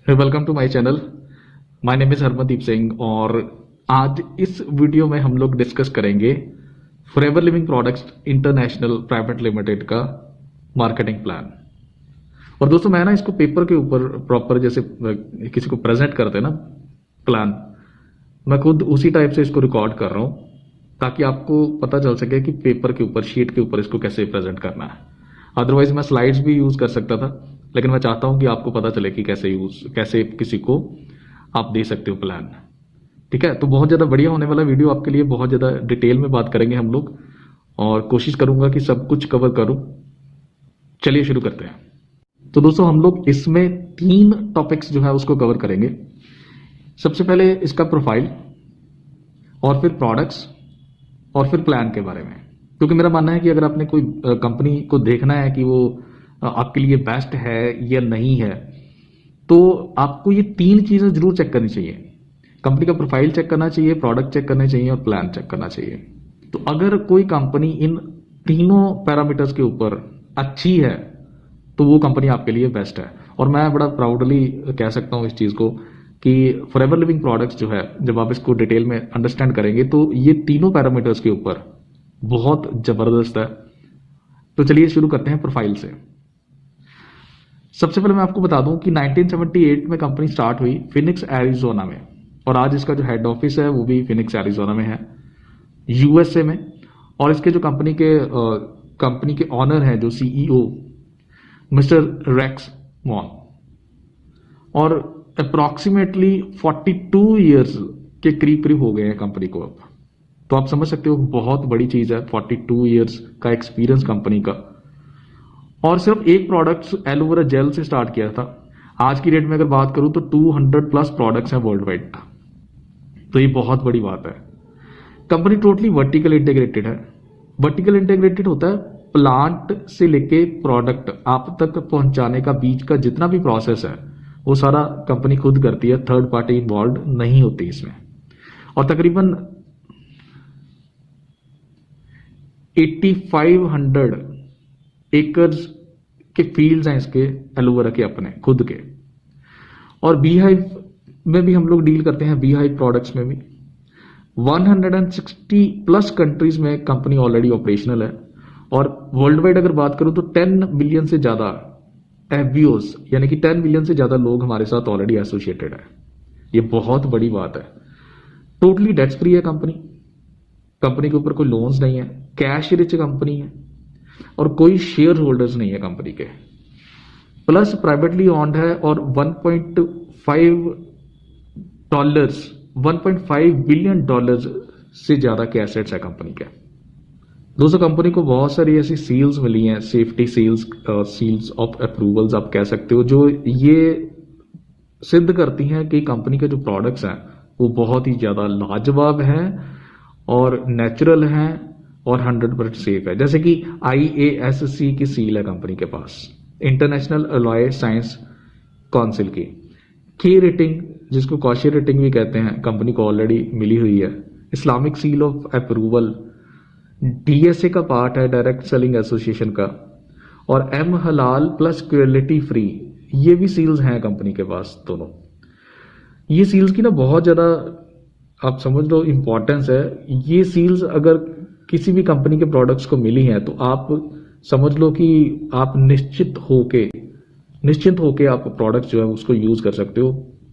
Welcome to my channel. My name is Harmandeep Singh और आज इस वीडियो में हम लोग डिस्कस करेंगे Forever Living Products International Private Limited का मार्केटिंग प्लान। और दोस्तों मैं ना इसको पेपर के ऊपर प्रॉपर जैसे किसी को प्रेजेंट करते हैं ना प्लान, मैं खुद उसी टाइप से इसको रिकॉर्ड कर रहा हूं ताकि आपको पता चल सके कि पेपर के ऊपर शीट के ऊपर इसको कैसे प्रेजेंट करना है। अदरवाइज मैं स्लाइड्स भी यूज कर सकता था, लेकिन मैं चाहता हूं कि आपको पता चले कि कैसे किसी को आप दे सकते हो प्लान। ठीक है, तो बहुत ज्यादा बढ़िया होने वाला वीडियो आपके लिए, बहुत ज्यादा डिटेल में बात करेंगे हम लोग और कोशिश करूंगा कि सब कुछ कवर करूं। चलिए शुरू करते हैं। तो दोस्तों हम लोग इसमें 3 टॉपिक्स जो है उसको कवर करेंगे। सबसे पहले इसका प्रोफाइल, और फिर प्रोडक्ट्स, और फिर प्लान के बारे में। क्योंकि मेरा मानना है कि अगर आपने कोई कंपनी को देखना है कि वो आपके लिए बेस्ट है या नहीं है, तो आपको ये 3 चीजें जरूर चेक करनी चाहिए। कंपनी का प्रोफाइल चेक करना चाहिए, प्रोडक्ट चेक करने चाहिए और प्लान चेक करना चाहिए। तो अगर कोई कंपनी इन तीनों पैरामीटर्स के ऊपर अच्छी है तो वो कंपनी आपके लिए बेस्ट है। और मैं बड़ा प्राउडली कह सकता हूं इस चीज को कि फॉरएवर लिविंग प्रोडक्ट्स जो है, जब आप इसको डिटेल में अंडरस्टैंड करेंगे तो ये तीनों पैरामीटर्स के ऊपर बहुत जबरदस्त है। तो चलिए शुरू करते हैं प्रोफाइल से। सबसे पहले मैं आपको बता दूं कि 1978 में कंपनी स्टार्ट हुई फिनिक्स एरिजोना में, और आज इसका जो हेड ऑफिस है वो भी फिनिक्स एरिजोना में है, यूएसए में। और इसके जो कंपनी के ऑनर हैं, जो सीईओ मिस्टर रेक्स वॉन, और अप्रॉक्सीमेटली 42 इयर्स के करीब करीब हो गए हैं कंपनी को अब। तो आप समझ सकते हो बहुत बड़ी चीज है 42 इयर्स का एक्सपीरियंस कंपनी का। और सिर्फ एक प्रोडक्ट एलोवेरा जेल से स्टार्ट किया था। आज की डेट में अगर बात करूं तो 200 प्लस प्रोडक्ट्स हैं वर्ल्ड वाइड। तो ये बहुत बड़ी बात है। कंपनी टोटली वर्टिकल इंटीग्रेटेड है। वर्टिकल इंटीग्रेटेड होता है प्लांट से लेके प्रोडक्ट आप तक पहुंचाने का बीच का जितना भी प्रोसेस है वो सारा कंपनी खुद करती है, थर्ड पार्टी इन्वॉल्व नहीं होती इसमें। और तकरीबन 8500 एकर्स के फील्ड्स हैं इसके एलोवेरा के अपने खुद के। और बीहाइव में भी हम लोग डील करते हैं, बीहाइव प्रोडक्ट्स में भी 160 प्लस कंट्रीज में कंपनी ऑलरेडी ऑपरेशनल है। और वर्ल्ड वाइड अगर बात करूं तो 10 मिलियन से ज्यादा एफबीओस, यानी कि 10 मिलियन से ज्यादा लोग हमारे साथ ऑलरेडी एसोसिएटेड है। ये बहुत बड़ी बात है। टोटली डेट्स फ्री है कंपनी के ऊपर कोई लोन्स नहीं है, कैश रिच कंपनी है और कोई शेयर होल्डर्स नहीं है कंपनी के। प्लस प्राइवेटली ऑन्ड है और 1.5 बिलियन डॉलर्स से ज्यादा के एसेट्स है कंपनी के। दोस्तों कंपनी को बहुत सारी ऐसी सील्स मिली हैं, सेफ्टी सील्स ऑफ अप्रूवल्स आप कह सकते हो, जो ये सिद्ध करती हैं कि कंपनी के जो प्रोडक्ट्स हैं वो बहुत ही ज्यादा लाजवाब हैं और नेचुरल हैं और 100% सेफ है। जैसे कि IASC की सील है कंपनी के पास, इंटरनेशनल अलॉय साइंस काउंसिल की। के रेटिंग, जिसको कॉशियर रेटिंग भी कहते हैं, कंपनी को ऑलरेडी मिली हुई है। Islamic seal of approval DSA का पार्ट है, डायरेक्ट सेलिंग एसोसिएशन का। और M हलाल प्लस क्वालिटी फ्री, ये भी सील्स हैं कंपनी के पास दोनों। ये सील्स की ना बहुत ज्यादा आप समझ लो इंपॉर्टेंस है। ये सील्स अगर किसी भी कंपनी के प्रोडक्ट्स को मिली हैं तो आप समझ लो कि आप निश्चिंत होके आप प्रोडक्ट जो है उसको यूज कर सकते हो।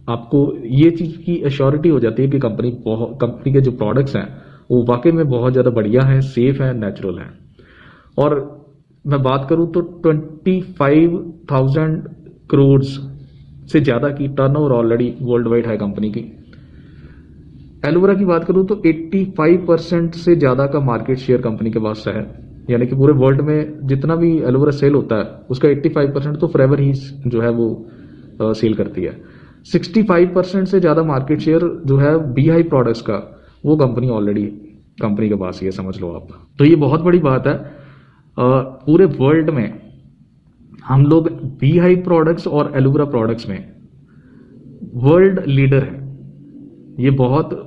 आपको ये चीज की एश्योरिटी हो जाती है कि कंपनी के जो प्रोडक्ट्स हैं वो वाकई में बहुत ज्यादा बढ़िया है, सेफ है, नेचुरल है। और मैं बात करूं तो 25,000 करोड़ से ज्यादा की टर्नओवर ऑलरेडी वर्ल्ड वाइड है कंपनी की। एलोवेरा की बात करूं तो 85% से ज्यादा का मार्केट शेयर कंपनी के पास है, यानी कि पूरे वर्ल्ड में जितना भी एलोवेरा सेल होता है उसका 85% तो फॉरएवर ही जो है वो सेल करती है। 65% से ज्यादा मार्केट शेयर जो है बीहाइव प्रोडक्ट्स का, वो कंपनी ऑलरेडी कंपनी के पास ही है, समझ लो आप। तो ये बहुत बड़ी बात है। पूरे वर्ल्ड में हम लोग बीहाइव प्रोडक्ट्स और एलोवेरा प्रोडक्ट्स में वर्ल्ड लीडर है। ये बहुत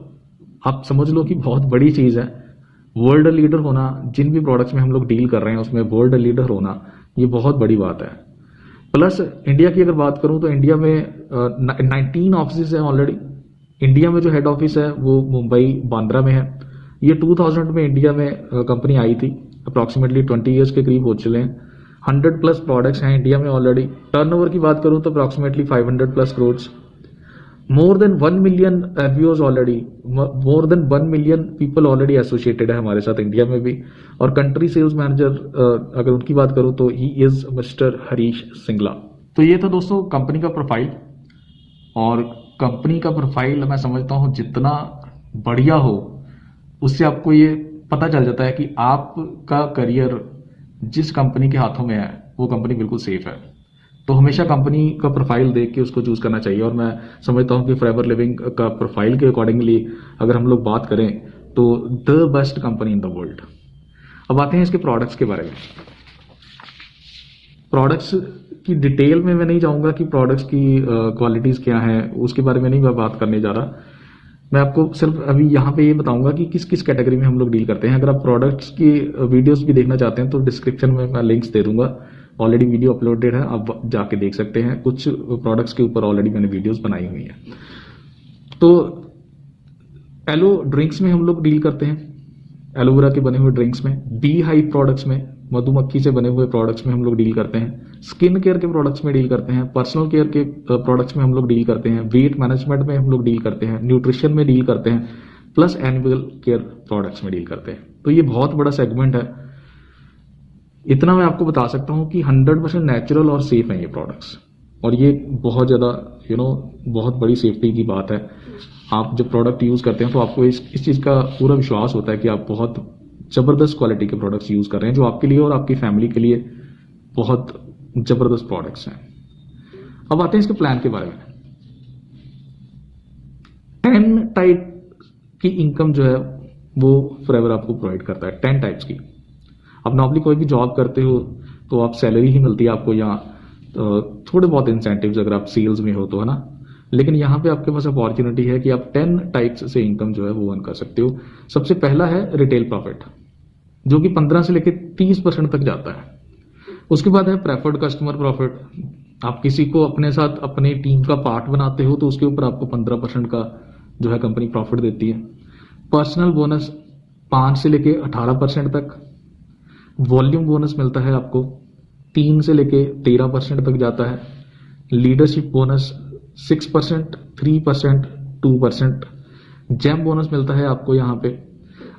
आप समझ लो कि बहुत बड़ी चीज है। वर्ल्ड लीडर होना, जिन भी प्रोडक्ट्स में हम लोग डील कर रहे हैं उसमें वर्ल्ड लीडर होना, ये बहुत बड़ी बात है। प्लस इंडिया की अगर बात करूं तो इंडिया में 19 ऑफिस हैं ऑलरेडी। इंडिया में जो हेड ऑफिस है वो मुंबई बांद्रा में है। ये 2000 में इंडिया में कंपनी आई थी। अप्रॉक्सीमेटली 20 ईयर्स के करीब हो चले हैं। 100 प्लस प्रोडक्ट्स हैं इंडिया में ऑलरेडी। टर्नओवर की बात करूं तो approximately 500 plus crore. More than 1 million FBOs already, more than 1 million people already associated है हमारे साथ इंडिया में भी। और कंट्री सेल्स मैनेजर अगर उनकी बात करूं तो he is mister Harish Singla. तो ये था दोस्तों कंपनी का प्रोफाइल। और कंपनी का प्रोफाइल मैं समझता हूं जितना बढ़िया हो उससे आपको ये पता चल जाता है कि आपका करियर जिस कंपनी के हाथों में है वो कंपनी बिल्कुल सेफ है। तो हमेशा कंपनी का प्रोफाइल देख के उसको चूज करना चाहिए। और मैं समझता हूं कि फॉरएवर लिविंग का प्रोफाइल के अकॉर्डिंगली अगर हम लोग बात करें तो the best company in the world. अब आते हैं इसके प्रोडक्ट्स के बारे में। प्रोडक्ट्स की डिटेल में मैं नहीं जाऊंगा कि प्रोडक्ट्स की क्वालिटीज क्या है, उसके बारे में नहीं मैं बात करने जा रहा। मैं आपको सिर्फ अभी यहाँ पे ये बताऊंगा कि किस किस कैटेगरी में हम लोग डील करते हैं। अगर आप प्रोडक्ट्स की वीडियोस भी देखना चाहते हैं तो डिस्क्रिप्शन में मैं लिंक्स दे दूंगा। ऑलरेडी वीडियो अपलोडेड है, आप जाके देख सकते हैं। कुछ प्रोडक्ट्स के ऊपर ऑलरेडी मैंने वीडियोस बनाई हुई है। तो एलो ड्रिंक्स में हम लोग डील करते हैं, एलोवेरा के बने हुए ड्रिंक्स में। बी हाइव प्रोडक्ट्स में, मधुमक्खी से बने हुए प्रोडक्ट्स में हम लोग डील करते हैं। स्किन केयर के प्रोडक्ट्स में डील करते हैं। पर्सनल केयर के प्रोडक्ट्स में हम लोग डील करते हैं। वेट मैनेजमेंट में हम लोग डील करते हैं। न्यूट्रिशन में डील करते हैं। प्लस एनिमल केयर प्रोडक्ट्स में डील करते हैं। तो ये बहुत बड़ा सेगमेंट है। इतना मैं आपको बता सकता हूं कि 100% नेचुरल और सेफ है ये प्रोडक्ट्स। और ये बहुत ज्यादा बहुत बड़ी सेफ्टी की बात है। आप जब प्रोडक्ट यूज करते हैं तो आपको इस चीज का पूरा विश्वास होता है कि आप बहुत जबरदस्त क्वालिटी के प्रोडक्ट्स यूज कर रहे हैं जो आपके लिए और आपकी फैमिली के लिए बहुत जबरदस्त प्रोडक्ट्स हैं। अब आते हैं इसके प्लान के बारे में। 10 टाइप की इनकम जो है वो फॉरएवर आपको प्रोवाइड करता है। 10 टाइप्स की। अब नॉर्मली कोई भी जॉब करते हो तो आप सैलरी ही मिलती है आपको, या थोड़े बहुत इंसेंटिव्स अगर आप सेल्स में हो तो, है ना। लेकिन यहाँ पे आपके पास अपॉर्चुनिटी है कि आप 10 टाइप्स से इनकम जो है वो अर्न कर सकते हो। सबसे पहला है रिटेल प्रॉफिट, जो कि 15 से लेकर 30% तक जाता है। उसके बाद है प्रेफर्ड कस्टमर प्रॉफिट। आप किसी को अपने साथ अपनी टीम का पार्ट बनाते हो तो उसके ऊपर आपको 15% का जो है कंपनी प्रॉफिट देती है। पर्सनल बोनस 5 से लेके 18% तक। वॉल्यूम बोनस मिलता है आपको 3 से लेके 13% तक जाता है। Leadership bonus 6%, 3%, 2%। जेम बोनस मिलता है आपको यहाँ पे।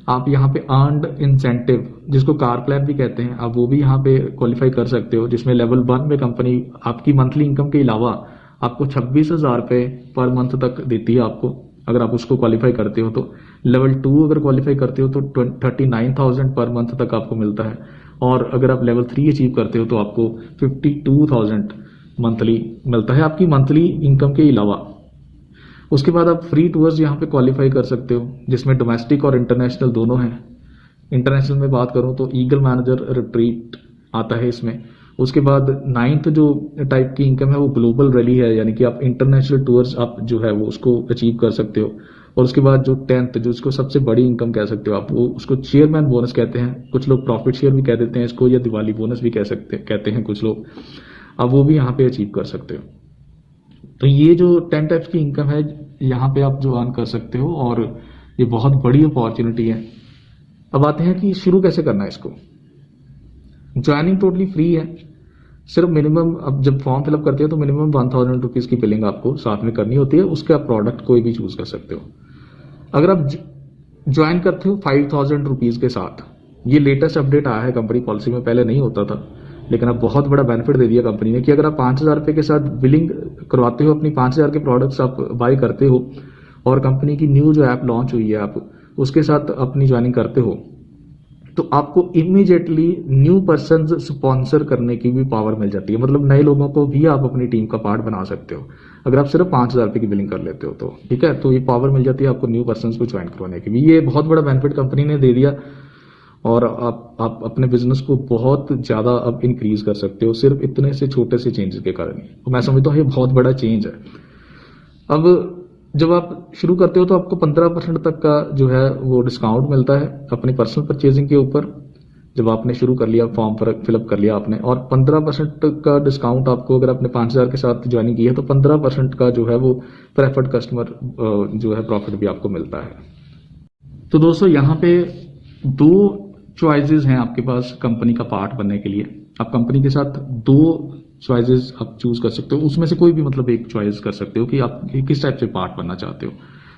आप यहाँ पे अर्नड इंसेंटिव, जिसको कार प्लान भी कहते हैं, आप वो भी यहाँ पे क्वालिफाई कर सकते हो, जिसमें लेवल 1 में कंपनी आपकी मंथली इनकम के अलावा आपको 26,000 रुपए पर मंथ तक देती है आपको, अगर आप उसको क्वालिफाई करते हो तो। लेवल 2 अगर क्वालिफाई करते हो तो 39,000 पर मंथ तक आपको मिलता है। और अगर आप लेवल 3 अचीव करते हो तो आपको 52,000 मंथली मिलता है आपकी मंथली इनकम के अलावा। उसके बाद आप फ्री टूर्स यहाँ पे क्वालिफाई कर सकते हो, जिसमें डोमेस्टिक और इंटरनेशनल दोनों हैं। इंटरनेशनल में बात करूं तो ईगल मैनेजर रिट्रीट आता है इसमें। उसके बाद 9th जो टाइप की इनकम है वो ग्लोबल रैली है, यानी कि आप इंटरनेशनल टूर्स आप जो है वो उसको अचीव कर सकते हो। और उसके बाद जो 10th, जो इसको सबसे बड़ी इनकम कह सकते हो आप, वो उसको चेयरमैन बोनस कहते हैं। कुछ लोग प्रॉफिट शेयर भी कह देते हैं इसको, या दिवाली बोनस भी कहते हैं कुछ लोग। अब वो भी यहाँ पे अचीव कर सकते हो। तो ये जो 10 टाइप्स की इनकम है यहाँ पे आप जो अर्न कर सकते हो, और ये बहुत बड़ी अपॉर्चुनिटी है। अब आते हैं कि शुरू कैसे करना है इसको। ज्वाइनिंग टोटली फ्री है। सिर्फ मिनिमम, अब जब फॉर्म फिलअप करते हो तो मिनिमम 1000 रुपीज की बिलिंग आपको साथ में करनी होती है। उसके आप प्रोडक्ट कोई भी चूज कर सकते हो। अगर आप ज्वाइन करते हो 5000 रुपीज के साथ, ये लेटेस्ट अपडेट आया है कंपनी पॉलिसी में, पहले नहीं होता था, लेकिन अब बहुत बड़ा बेनिफिट दे दिया कंपनी ने कि अगर आप 5000 रुपए के साथ बिलिंग करवाते हो, अपनी 5000 के प्रोडक्ट्स आप बाय करते हो और कंपनी की न्यू जो ऐप लॉन्च हुई है आप उसके साथ अपनी ज्वाइनिंग करते हो, तो आपको इमीडिएटली न्यू पर्सन स्पॉन्सर करने की भी पावर मिल जाती है। मतलब नए लोगों को भी आप अपनी टीम का पार्ट बना सकते हो अगर आप सिर्फ 5000 रुपए की बिलिंग कर लेते हो तो, ठीक है। तो ये पावर मिल जाती है आपको न्यू पर्सन को ज्वाइन करवाने की भी। ये बहुत बड़ा बेनिफिट कंपनी ने दे दिया, और आप अपने बिजनेस को बहुत ज्यादा अब इंक्रीज कर सकते हो सिर्फ इतने से छोटे से चेंजेस के कारण ही। तो मैं समझता हूँ ये बहुत बड़ा चेंज है। अब जब आप शुरू करते हो तो आपको 15% तक का जो है वो डिस्काउंट मिलता है अपनी पर्सनल परचेजिंग के ऊपर। जब आपने शुरू कर लिया, फॉर्म फिलअप कर लिया आपने, और 15% का डिस्काउंट आपको, अगर आपने 5,000 के साथ ज्वाइनिंग की है तो 15% का जो है वो प्रेफर्ड कस्टमर जो है प्रॉफिट भी आपको मिलता है। तो दोस्तों यहाँ पे दो चॉइसेस हैं आपके पास कंपनी का पार्ट बनने के लिए। आप कंपनी के साथ दो चॉइसेस आप चूज कर सकते हो, उसमें से कोई भी मतलब एक चॉइस कर सकते हो कि आप किस टाइप से पार्ट बनना चाहते हो।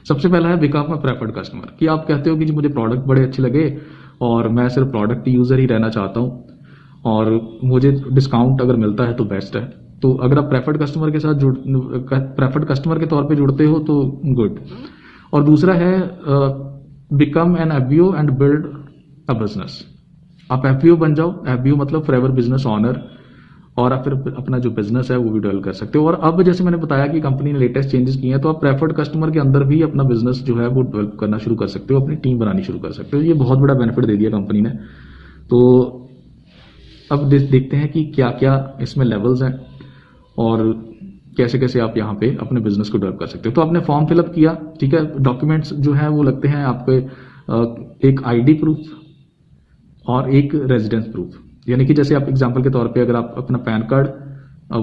सबसे पहला है बिकम अ प्रेफर्ड कस्टमर, कि आप कहते हो कि जी मुझे प्रोडक्ट बड़े अच्छे लगे और मैं सिर्फ प्रोडक्ट यूजर ही रहना चाहता हूँ और मुझे डिस्काउंट अगर मिलता है तो बेस्ट है। तो अगर आप प्रेफर्ड कस्टमर के साथ प्रेफर्ड कस्टमर के तौर पे जुड़ते हो तो गुड। और दूसरा है become an FBO and build a business. आप एफबीओ बन जाओ, एफबीओ मतलब फॉरएवर बिजनेस ऑनर, और आप फिर अपना जो बिजनेस है वो भी डेवलप कर सकते हो। और अब जैसे मैंने बताया कि कंपनी ने लेटेस्ट चेंजेस किए हैं, तो आप प्रेफर्ड कस्टमर के अंदर भी अपना बिजनेस जो है वो डेवलप करना शुरू कर सकते हो, अपनी टीम बनानी शुरू कर सकते हो। ये बहुत बड़ा बेनिफिट दे दिया कंपनी ने। तो अब देखते हैं कि क्या क्या इसमें लेवल्स हैं और कैसे कैसे आप यहाँ पे अपने बिजनेस को डेवलप कर सकते हो। तो आपने फॉर्म फिलअप किया, ठीक है, डॉक्यूमेंट्स जो है वो लगते हैं आपके एक आईडी प्रूफ और एक रेजिडेंस प्रूफ। यानी कि जैसे आप एग्जांपल के तौर पे अगर आप अपना पैन कार्ड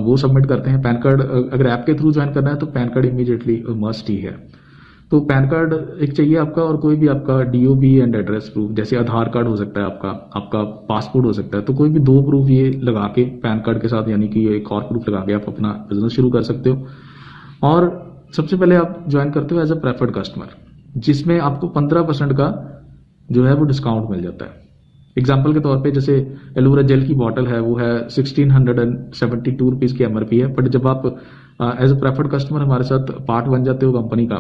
वो सबमिट करते हैं, पैन कार्ड अगर ऐप के थ्रू ज्वाइन करना है तो पैन कार्ड इमीडिएटली मस्ट ही है। तो पैन कार्ड एक चाहिए आपका, और कोई भी आपका डीओबी एंड एड्रेस प्रूफ, जैसे आधार कार्ड हो सकता है आपका पासपोर्ट हो सकता है। तो कोई भी दो प्रूफ ये लगा के पैन कार्ड के साथ, यानी कि एक और प्रूफ लगा के आप अपना बिजनेस शुरू कर सकते हो। और सबसे पहले आप ज्वाइन करते हो एज अ प्रेफर्ड कस्टमर, जिसमें आपको 15% का जो है वो डिस्काउंट मिल जाता है। एग्जाम्पल के तौर पे जैसे एलोवेरा जेल की बॉटल है वो है 1672 रुपीज की एमआरपी है, बट जब आप एज अ प्रेफर्ड कस्टमर हमारे साथ पार्ट बन जाते हो कंपनी का,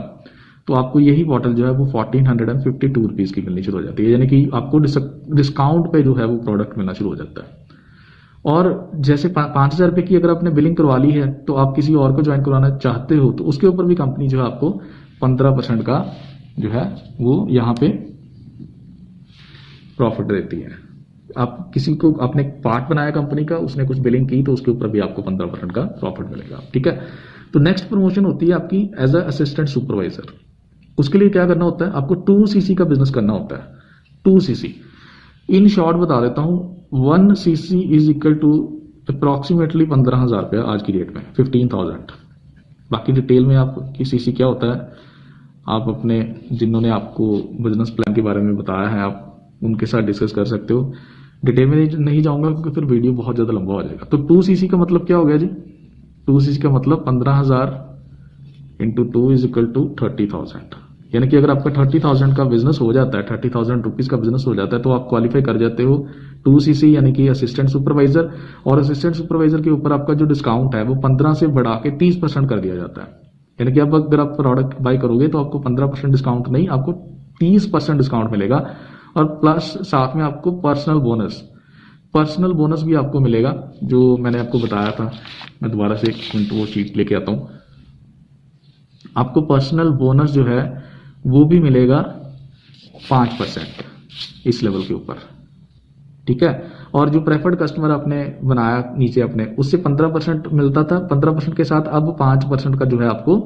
तो आपको यही बॉटल जो है वो 1452 रुपीज की मिलनी शुरू हो जाती है। यानी कि आपको डिस्काउंट पे जो है वो प्रोडक्ट मिलना शुरू हो जाता है। और जैसे 5,000 रुपए की अगर आपने बिलिंग करवा ली है तो आप किसी और को ज्वाइन करवाना चाहते हो तो उसके ऊपर भी कंपनी जो है आपको 15% का जो है वो यहाँ पे प्रॉफिट देती है। आप किसी को आपने पार्ट बनाया कंपनी का, उसने कुछ बिलिंग की तो उसके ऊपर भी आपको 15% का प्रॉफिट मिलेगा, ठीक है। तो नेक्स्ट प्रमोशन होती है आपकी एज अ असिस्टेंट सुपरवाइजर। उसके लिए क्या करना होता है, आपको 2cc का बिजनेस करना होता है। 2cc इन शॉर्ट बता देता हूं, 1cc is equal to approximately 15,000 रुपया आज की डेट में, 15,000। बाकी डिटेल में आपकी सीसी क्या होता है आप अपने जिन्होंने आपको बिजनेस प्लान के बारे में बताया है आप उनके साथ डिस्कस कर सकते हो। डिटेल में नहीं जाऊंगा क्योंकि फिर वीडियो बहुत ज्यादा लंबा हो जाएगा। तो 2cc का मतलब क्या हो गया जी, 2cc का मतलब 15,000 इंटू 2 इज इक्वल टू 30,000। यानी कि अगर आपका 30,000 का बिजनेस हो जाता है, 30,000 रुपीज का बिजनेस हो जाता है, तो आप क्वालिफाई कर जाते हो 2cc यानी कि असिस्टेंट सुपरवाइजर। और असिस्टेंट सुपरवाइजर के ऊपर आपका जो डिस्काउंट है वो 15 से बढ़ा के 30% कर दिया जाता है। यानी कि अब अगर आप प्रोडक्ट बाय करोगे तो आपको 15% डिस्काउंट नहीं, आपको 30% डिस्काउंट मिलेगा। और प्लस साथ में आपको पर्सनल बोनस भी आपको मिलेगा, जो मैंने आपको बताया था। मैं दोबारा से एक मिनट वो शीट लेके आता हूं। आपको पर्सनल बोनस जो है वो भी मिलेगा 5% इस लेवल के ऊपर, ठीक है। और जो प्रेफर्ड कस्टमर आपने बनाया नीचे अपने, उससे 15% मिलता था, 15% के साथ अब 5% का जो है आपको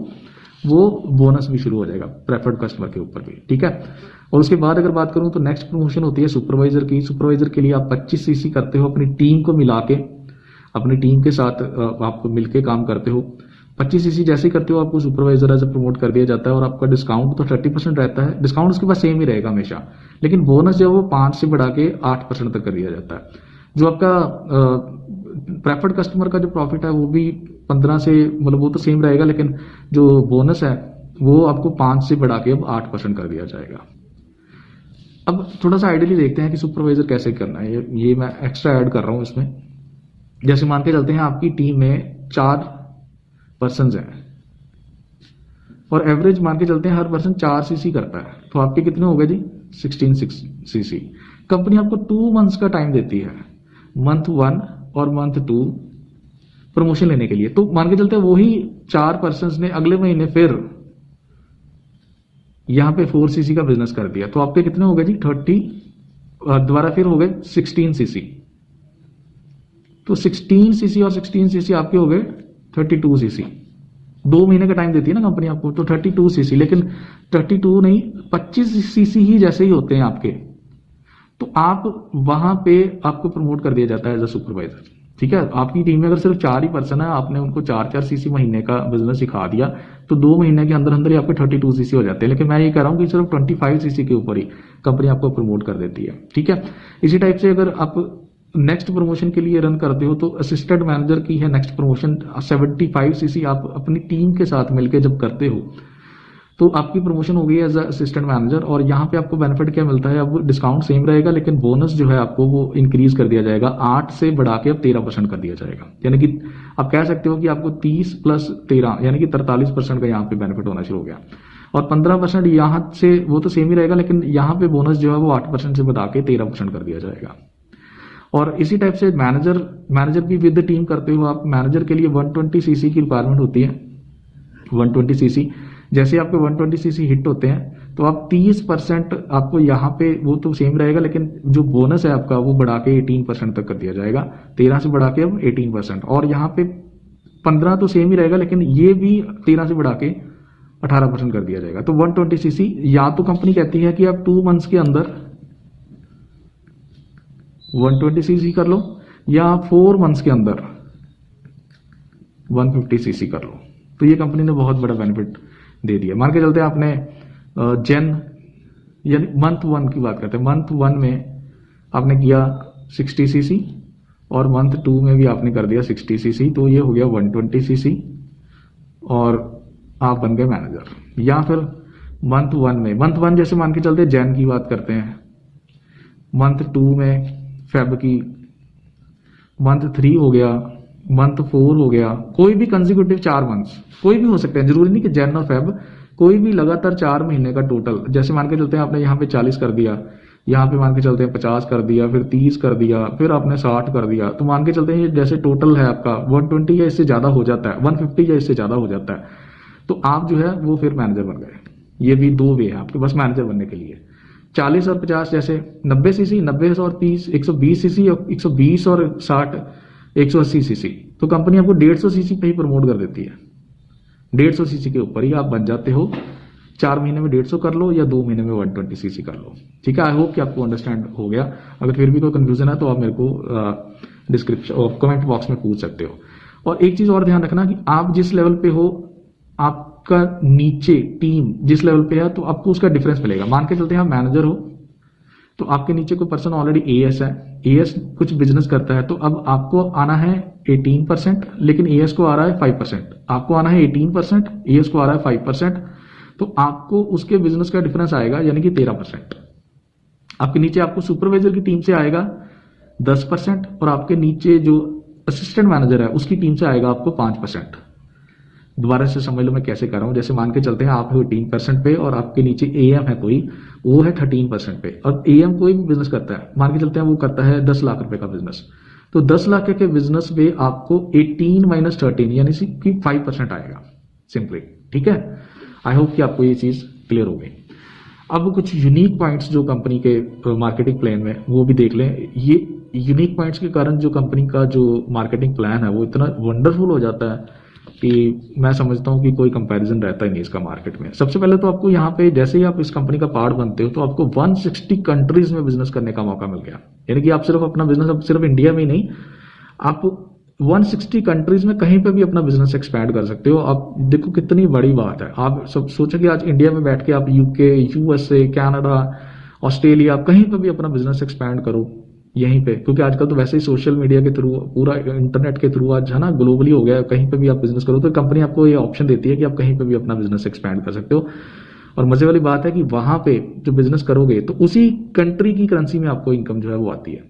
वो बोनस भी शुरू हो जाएगा प्रेफर्ड कस्टमर के ऊपर भी, ठीक है। और उसके बाद अगर बात करूं तो नेक्स्ट प्रमोशन होती है सुपरवाइजर की। सुपरवाइजर के लिए आप 25cc करते हो, अपनी टीम को मिला के, अपनी टीम के साथ आप मिलके काम करते हो। 25cc जैसे ही करते हो आपको सुपरवाइजर एज प्रमोट कर दिया जाता है, और आपका डिस्काउंट तो 30% रहता है। डिस्काउंट उसके पास सेम ही रहेगा हमेशा, लेकिन बोनस जो है वो 5 से बढ़ा के 8% तक कर दिया जाता है। जो आपका प्रेफर्ड कस्टमर का जो प्रॉफिट है वो भी 15 से, मतलब वो तो सेम रहेगा, लेकिन जो बोनस है वो आपको 5 से बढ़ा के अब 8% कर दिया जाएगा। अब थोड़ा सा आइडियली देखते हैं कि सुपरवाइजर कैसे करना है। ये मैं एक्स्ट्रा ऐड कर रहा हूं इसमें। जैसे मान के चलते हैं आपकी टीम में 4 पर्सन हैं और एवरेज मान के चलते हैं हर पर्सन 4cc करता है, तो आपके कितने हो गए जी, 16cc। कंपनी आपको 2 मंथ्स का टाइम देती है, मंथ 1 और मंथ 2 प्रमोशन लेने के लिए। तो मान के चलते हैं वही 4 पर्सन ने अगले महीने फिर यहां पे 4cc का बिजनेस कर दिया, तो आपके कितने हो गए जी, 30, दोबारा फिर हो गए 16cc। तो 16cc और 16cc आपके हो गए 32cc। 2 महीने का टाइम देती है ना कंपनी आपको, तो 32cc, लेकिन 32 नहीं 25cc ही जैसे ही होते हैं आपके। तो आप वहां पे आपको प्रमोट कर दिया जाता है एज अ सुपरवाइजर। ठीक है, आपकी टीम में अगर सिर्फ 4 ही पर्सन है, आपने उनको 4 सीसी महीने का बिजनेस सिखा दिया, तो 2 महीने के अंदर अंदर ही आपके 32 सीसी हो जाते हैं। लेकिन मैं ये कह रहा हूँ कि सिर्फ 25 सीसी के ऊपर ही कंपनी आपको प्रमोट कर देती है। ठीक है, इसी टाइप से अगर आप नेक्स्ट प्रमोशन के लिए रन करते हो तो असिस्टेंट मैनेजर की है नेक्स्ट प्रमोशन 75 सीसी आप अपनी टीम के साथ मिलकर जब करते हो तो आपकी प्रमोशन हो गई एज असिस्टेंट मैनेजर। और यहाँ पे आपको बेनिफिट क्या मिलता है, अब डिस्काउंट सेम रहेगा लेकिन बोनस जो है आपको वो इंक्रीज कर दिया जाएगा, 8 से बढ़ा के अब 13% कर दिया जाएगा। यानी कि आप कह सकते हो कि आपको 30 + 13 यानी कि 43% का यहाँ पे बेनिफिट होना शुरू हो गया। और 15% यहाँ से वो तो सेम ही रहेगा लेकिन यहाँ पे बोनस जो है वो 8% से बढ़ा के 13% कर दिया जाएगा। और इसी टाइप से मैनेजर भी विद टीम करते हो आप। मैनेजर के लिए 120 सीसी की रिक्वायरमेंट होती है, 120 सीसी। जैसे आपके 120 सीसी हिट होते हैं तो आप 30% आपको यहाँ पे वो तो सेम रहेगा लेकिन जो बोनस है आपका वो बढ़ा के 18% तक कर दिया जाएगा, 13 से बढ़ा के अब 18%। और यहाँ पे 15 तो सेम ही रहेगा लेकिन ये भी 13 से बढ़ा के 18% कर दिया जाएगा। तो 120 सीसी या तो कंपनी कहती है कि आप 2 मंथ्स के अंदर 120 सीसी कर लो या 4 मंथ्स के अंदर 150 सीसी कर लो। तो ये कंपनी ने बहुत बड़ा बेनिफिट दे दिया। मान के चलते हैं आपने जन यानी मंथ 1 की बात करते हैं, मंथ 1 में आपने किया 60 सीसी और मंथ 2 में भी आपने कर दिया 60 सीसी, तो ये हो गया 120 सीसी और आप बन गए मैनेजर। या फिर मंथ 1 जैसे मान के चलते हैं जैन की बात करते हैं, मंथ 2 में फेब की, मंथ 3 हो गया, मंथ 4 हो गया, कोई भी कंसेक्यूटिव 4 मंथ्स कोई भी हो सकते हैं, जरूरी नहीं कि जैन और फेब, कोई भी लगातार 4 महीने का टोटल। जैसे मान के चलते हैं आपने यहाँ पे 40 कर दिया, यहाँ पे मान के चलते हैं 50 कर दिया, फिर 30 कर दिया, फिर आपने 60 कर दिया, तो मान के चलते हैं जैसे टोटल है आपका 120 या इससे ज्यादा हो जाता है, 150 या इससे ज्यादा हो जाता है, तो आप जो है वो फिर मैनेजर बन गए। ये भी 2 वे है आपके पास मैनेजर बनने के लिए। 40 और 50 जैसे 90 सीसी, 90 और 30 120 सीसी, 120 और 60 180 सीसी, तो कंपनी आपको 150 सीसी पे ही प्रमोट कर देती है। 150 सीसी के ऊपर ही आप बन जाते हो। 4 महीने में 150 कर लो या 2 महीने में 120 सीसी कर लो। ठीक है, आई होप कि आपको अंडरस्टैंड हो गया। अगर फिर भी कोई कंफ्यूजन है तो आप मेरे को डिस्क्रिप्शन और कमेंट बॉक्स में पूछ सकते हो। और एक चीज और ध्यान रखना कि आप जिस लेवल पे हो, आपका नीचे टीम जिस लेवल पे है, तो आपको उसका डिफरेंस मिलेगा। मान के चलते हैं आप मैनेजर हो तो आपके नीचे कोई पर्सन ऑलरेडी एएस है, एएस कुछ बिजनेस करता है, तो अब आपको आना है 18% लेकिन एएस को आ रहा है 5%, आपको आना है 18%, एएस को आ रहा है 5%, तो आपको उसके बिजनेस का डिफरेंस आएगा यानी कि 13%। आपके नीचे आपको सुपरवाइजर की टीम से आएगा 10% और आपके नीचे जो असिस्टेंट मैनेजर है उसकी टीम से आएगा आपको 5%। दोबारा से समझ लो मैं कैसे कर रहा हूं। जैसे मान के चलते हैं आप हो 18% पे और आपके नीचे एएम है कोई, वो है 13% पे, और एएम कोई भी बिजनेस करता है, मान के चलते हैं वो करता है 10 लाख रुपए का बिजनेस, तो 10 लाख के बिजनेस पे आपको 18 - 13 यानी कि 5% आएगा सिंपली। ठीक है, आई होप कि आपको ये चीज क्लियर हो गई। अब कुछ यूनिक पॉइंट्स जो कंपनी के मार्केटिंग प्लान में वो भी देख लें। ये यूनिक पॉइंट्स के कारण जो कंपनी का जो मार्केटिंग प्लान है वो इतना वंडरफुल हो जाता है कि मैं समझता हूं कि कोई कंपैरिजन रहता ही नहीं इसका मार्केट में। सबसे पहले तो आपको यहाँ पे जैसे ही आप इस कंपनी का पार्ट बनते हो तो आपको 160 कंट्रीज में बिजनेस करने का मौका मिल गया। यानी कि आप सिर्फ अपना बिजनेस अब सिर्फ इंडिया में ही नहीं, आप 160 कंट्रीज में कहीं पे भी अपना बिजनेस एक्सपैंड कर सकते हो। आप देखो कितनी बड़ी बात है। आप सब सोचो कि आज इंडिया में बैठ के आप यूके, यूएसए, कनाडा, ऑस्ट्रेलिया कहीं पे भी अपना बिजनेस एक्सपैंड करो यहीं पे, क्योंकि आजकल तो वैसे ही सोशल मीडिया के थ्रू, पूरा इंटरनेट के थ्रू आज है ना, ग्लोबली हो गया है, कहीं पे भी आप बिजनेस करो तो कंपनी आपको ये ऑप्शन देती है कि आप कहीं पे भी अपना बिजनेस एक्सपैंड कर सकते हो। और मजे वाली बात है कि वहां पे जो बिजनेस करोगे तो उसी कंट्री की करेंसी में आपको इनकम जो है वो आती है।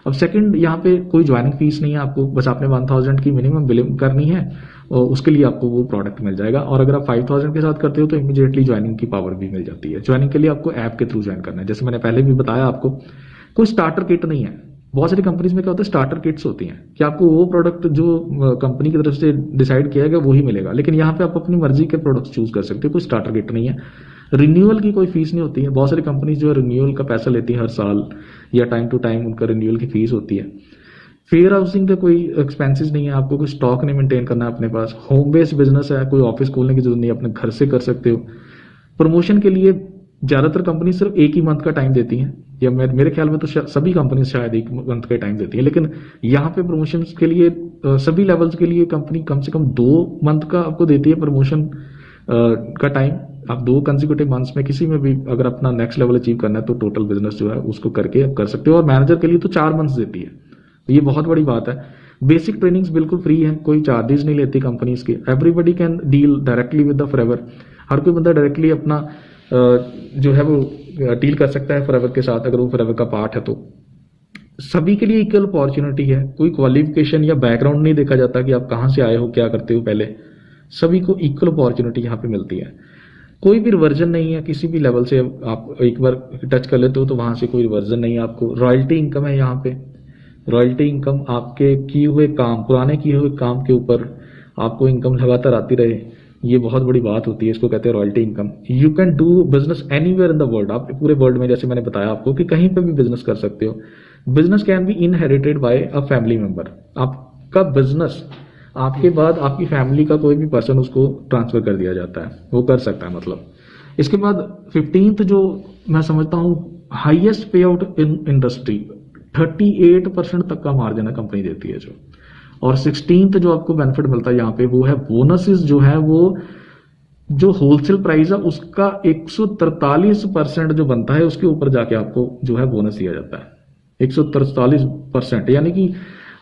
अब सेकंड, यहाँ पे कोई ज्वाइनिंग फीस नहीं है आपको, बस आपने 1000 की मिनिमम बिलिंग करनी है और उसके लिए आपको वो प्रोडक्ट मिल जाएगा। और अगर आप 5000 के साथ करते हो तो इमीडिएटली ज्वाइनिंग की पावर भी मिल जाती है। ज्वाइनिंग के लिए आपको ऐप के थ्रू ज्वाइन करना है। जैसे मैंने पहले भी बताया आपको, कोई स्टार्टर किट नहीं है। बहुत सारी कंपनीज में क्या होता है, स्टार्टर किट्स होती हैं कि आपको वो प्रोडक्ट जो कंपनी की तरफ से डिसाइड किया गया वही मिलेगा, लेकिन यहाँ पे आप अपनी मर्जी के प्रोडक्ट चूज कर सकते हो। कोई स्टार्टर किट नहीं है। रिन्यूअल की कोई फीस नहीं होती है। बहुत सारी कंपनीज जो है रिन्यूअल का पैसा लेती है हर साल या टाइम टू टाइम उनका रिन्यूअल की फीस होती है। फेयर हाउसिंग का कोई एक्सपेंसेस नहीं है, आपको कोई स्टॉक नहीं मेंटेन करना है अपने पास। होम बेस्ड बिजनेस है, कोई ऑफिस खोलने की जरूरत नहीं है, अपने घर से कर सकते हो। प्रमोशन के लिए ज्यादातर कंपनी सिर्फ एक ही मंथ का टाइम देती हैं, या मेरे ख्याल में तो सभी कंपनी शायद एक मंथ का टाइम देती है, लेकिन यहाँ पे प्रमोशन के लिए सभी लेवल्स के लिए कंपनी कम से कम 2 मंथ का आपको देती है प्रमोशन का टाइम। आप 2 कंसेक्यूटिव मंथ्स में किसी में भी अगर अपना नेक्स्ट लेवल अचीव करना है तो टोटल बिजनेस जो है उसको करके आप कर सकते हो। और मैनेजर के लिए तो 4 मंथ्स देती है, तो ये बहुत बड़ी बात है। बेसिक ट्रेनिंग्स बिल्कुल फ्री है, कोई चार्जेस नहीं लेती कंपनीज के। Everybody can deal directly with the Forever, हर कोई बंदा डायरेक्टली अपना जो है वो डील कर सकता है फॉरएवर के साथ, अगर वो फॉरएवर का पार्ट है तो। सभी के लिए इक्वल अपॉर्चुनिटी है, कोई क्वालिफिकेशन या बैकग्राउंड नहीं देखा जाता कि आप कहाँ से आए हो, क्या करते हो पहले। सभी को इक्वल अपॉर्चुनिटी यहाँ पे मिलती है, कोई भी रिवर्जन नहीं है किसी भी लेवल से। आप एक बार टच कर लेते हो तो वहां से कोई रिवर्जन नहीं है आपको। रॉयल्टी इनकम है यहाँ पे, रॉयल्टी इनकम आपके किए हुए काम, पुराने किए हुए काम के ऊपर आपको इनकम लगातार आती रहे, ये बहुत बड़ी बात होती है, इसको कहते हैं royalty income. You can do business anywhere in the world, आप पूरे वर्ल्ड में, जैसे मैंने बताया आपको कि कहीं पे भी बिजनेस कर सकते हो। Business can be inherited by a family member, आपका बिजनेस आपके बाद आपकी फैमिली का कोई भी पर्सन उसको ट्रांसफर कर दिया जाता है, वो कर सकता है मतलब। इसके बाद 15th जो मैं समझता हूँ हाईएस्ट पे आउट इन इंडस्ट्री, 38% तक का मार्जिन है कंपनी देती है जो। और 16th जो आपको बेनिफिट मिलता है यहाँ पे वो है बोनसेस जो है वो जो होलसेल प्राइस है उसका 143% जो बनता है उसके ऊपर जाके आपको जो है बोनस दिया जाता है 143%। यानी कि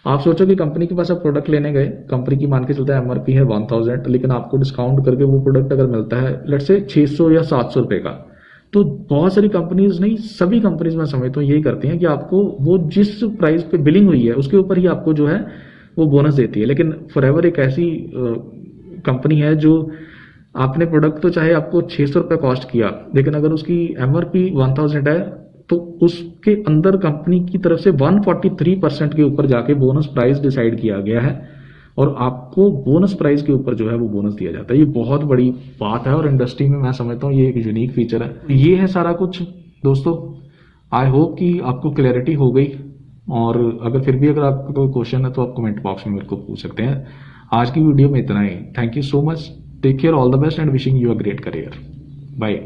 आप सोचो कि कंपनी के पास आप प्रोडक्ट लेने गए, कंपनी की मान के चलता है एमआरपी है 1000, लेकिन आपको डिस्काउंट करके वो प्रोडक्ट अगर मिलता है लेट्स से 600 या 700 रुपए का, तो बहुत सारी कंपनीज नहीं, सभी कंपनीज मैं समझता हूँ यही करती हैं कि आपको वो जिस प्राइस पे बिलिंग हुई है उसके ऊपर ही आपको जो है वो बोनस देती है। लेकिन फॉरएवर एक ऐसी कंपनी है जो आपने प्रोडक्ट तो चाहे आपको 600 रुपये कॉस्ट किया, लेकिन अगर उसकी एमआरपी 1000 है तो उसके अंदर कंपनी की तरफ से 143% के ऊपर जाके बोनस प्राइस डिसाइड किया गया है और आपको बोनस प्राइस के ऊपर जो है वो बोनस दिया जाता है। ये बहुत बड़ी बात है और इंडस्ट्री में मैं समझता हूँ ये एक यूनिक फीचर है। ये है सारा कुछ दोस्तों, आई होप कि आपको क्लैरिटी हो गई। और अगर फिर भी अगर आपका कोई क्वेश्चन है तो आप कमेंट बॉक्स में मेरे को पूछ सकते हैं। आज की वीडियो में इतना ही। Thank you so much, take care, all the best and wishing you a great career. Bye.